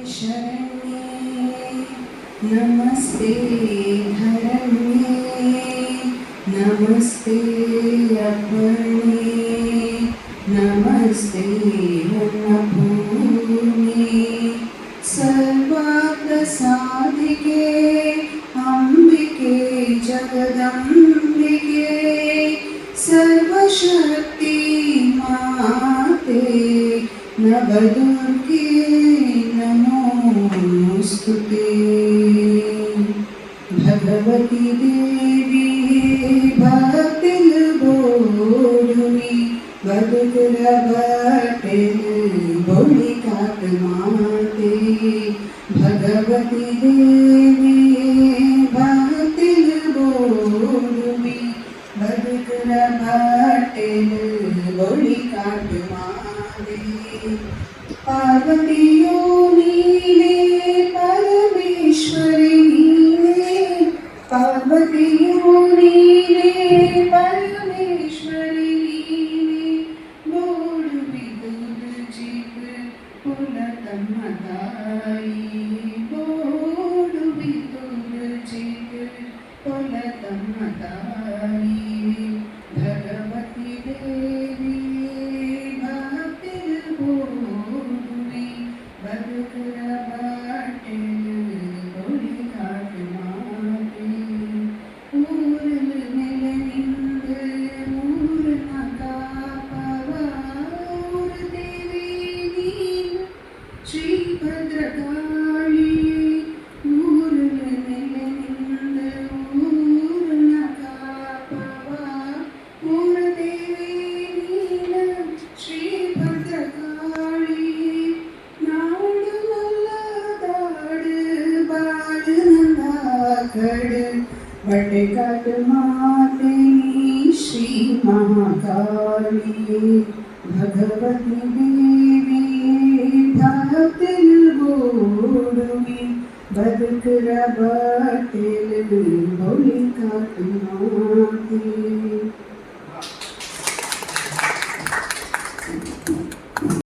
शरण्ये नमस्ते धरण्ये नमस्ते अर्पणे नमस्ते अन्नपूर्णे सर्वार्थसाधिके अंबिके जगदंबिके सर्वशक्ति माते नवदुर्गे नमोस्तुते। भगवती देवी भक्तिल बोलुनी बदुकर भटिल बोली काट माते। भगवती देवी भक्तिल बोलुनी बदुकर भटिल बोली काट माते। पार्वतीयो नीले परमेश्वरी नीले पार्वतीयो नीले परमेश्वरी नीले बोल विदुर जीव कुलतमताई बोल विदुर जीव कुलतमताई। भगवती देवी भक्तिल बोलुनी बदुकर भटिल बोली काट माते। ಊರಲ್ ನೆಲೆನಿಂದ ಊರನ ಕಾಪವ ಊರ ದೇವಿ ನೀನು ಶ್ರೀ ಭದ್ರಕಾಳಿ। ಊರಲ್ ನೆಲೆನಿಂದ ಊರನ ಕಾಪವ ಊರ ದೇವಿ ನೀನು ಶ್ರೀ ಭದ್ರಕಾಳಿ। ನಾಡು ನಲ್ಲದಾಡು ಬಾಳು ನಂದಾಕಡು बटे काट माते श्री महाकाली। भगवती देवी भक्तिल बोलुनी बदुकर भटिल बोली काट माते।